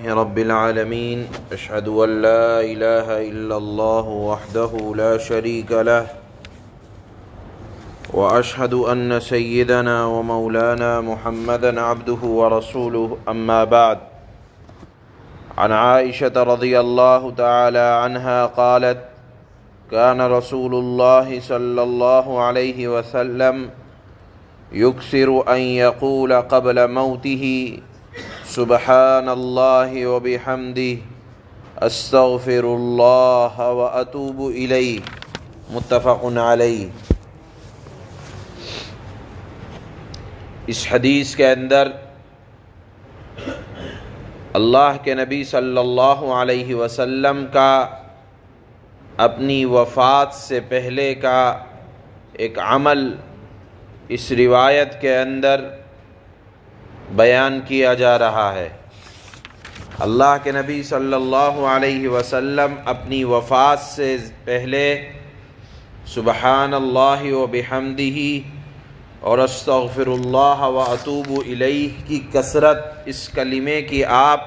رب العالمين أشهد أن لا إله إلا الله وحده لا شريك له وأشهد أن سيدنا ومولانا محمدا عبده ورسوله أما بعد عن عائشة رضي الله تعالى عنها قالت كان رسول الله صلى الله عليه وسلم يكثر أن يقول قبل موته سبحان الله وبحمده استغفر الله واتوب الیہ متفق علیہ۔ اس حدیث کے اندر اللہ کے نبی صلی اللہ علیہ وسلم کا اپنی وفات سے پہلے کا ایک عمل اس روایت کے اندر بیان کیا جا رہا ہے۔ اللہ کے نبی صلی اللہ علیہ وسلم اپنی وفات سے پہلے سبحان اللہ و بحمدہ اور استغفر اللہ و اتوب الیہ کی کثرت، اس کلمے کی آپ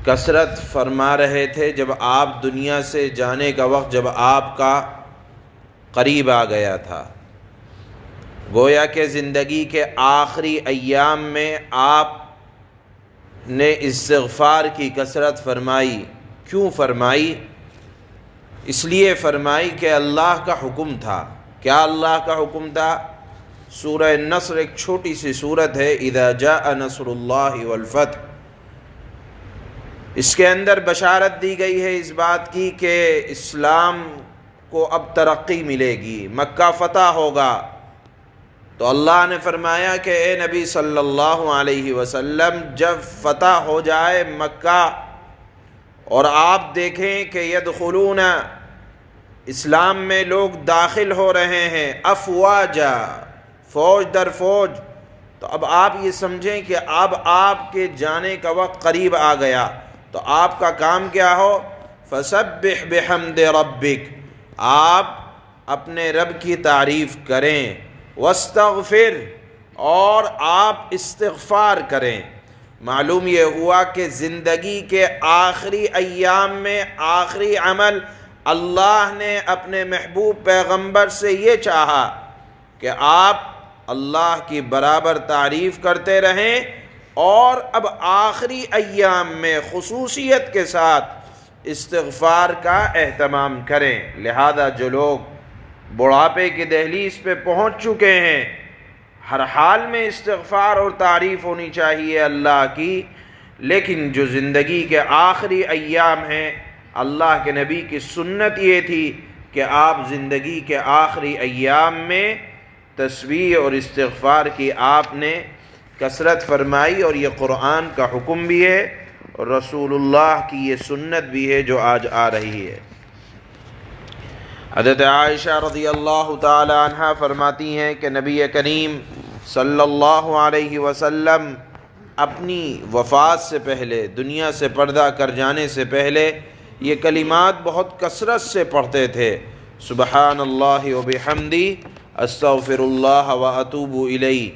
کثرت فرما رہے تھے جب آپ دنیا سے جانے کا وقت جب آپ کا قریب آ گیا تھا۔ گویا کہ زندگی کے آخری ایام میں آپ نے استغفار کی کثرت فرمائی۔ کیوں فرمائی؟ اس لیے فرمائی کہ اللہ کا حکم تھا۔ کیا اللہ کا حکم تھا؟ سورہ نصر ایک چھوٹی سی سورت ہے، اذا جاء نصر اللہ والفتح۔ اس کے اندر بشارت دی گئی ہے اس بات کی کہ اسلام کو اب ترقی ملے گی، مکہ فتح ہوگا۔ تو اللہ نے فرمایا کہ اے نبی صلی اللہ علیہ وسلم جب فتح ہو جائے مکہ اور آپ دیکھیں کہ یدخلون اسلام میں لوگ داخل ہو رہے ہیں افواجا، فوج در فوج، تو اب آپ یہ سمجھیں کہ اب آپ کے جانے کا وقت قریب آ گیا۔ تو آپ کا کام کیا ہو؟ فسبح بحمد ربک، آپ اپنے رب کی تعریف کریں، واستغفر، اور آپ استغفار کریں۔ معلوم یہ ہوا کہ زندگی کے آخری ایام میں آخری عمل اللہ نے اپنے محبوب پیغمبر سے یہ چاہا کہ آپ اللہ کی برابر تعریف کرتے رہیں، اور اب آخری ایام میں خصوصیت کے ساتھ استغفار کا اہتمام کریں۔ لہذا جو لوگ بڑھاپے کی دہلیز پہ پہنچ چکے ہیں، ہر حال میں استغفار اور تعریف ہونی چاہیے اللہ کی، لیکن جو زندگی کے آخری ایام ہیں، اللہ کے نبی کی سنت یہ تھی کہ آپ زندگی کے آخری ایام میں تسبیح اور استغفار کی آپ نے کثرت فرمائی، اور یہ قرآن کا حکم بھی ہے اور رسول اللہ کی یہ سنت بھی ہے جو آج آ رہی ہے۔ حضرت عائشہ رضی اللہ تعالی عنہ فرماتی ہیں کہ نبی کریم صلی اللہ علیہ وسلم اپنی وفات سے پہلے، دنیا سے پردہ کر جانے سے پہلے، یہ کلمات بہت کثرت سے پڑھتے تھے۔ سبحان اللہ و بحمدی استغفر اللہ و اتوب الیہ۔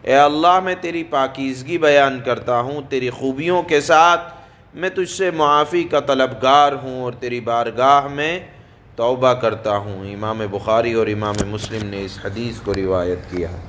اے اللہ، میں تیری پاکیزگی بیان کرتا ہوں، تیری خوبیوں کے ساتھ میں تجھ سے معافی کا طلبگار ہوں اور تیری بارگاہ میں توبہ کرتا ہوں۔ امام بخاری اور امام مسلم نے اس حدیث کو روایت کیا ہے۔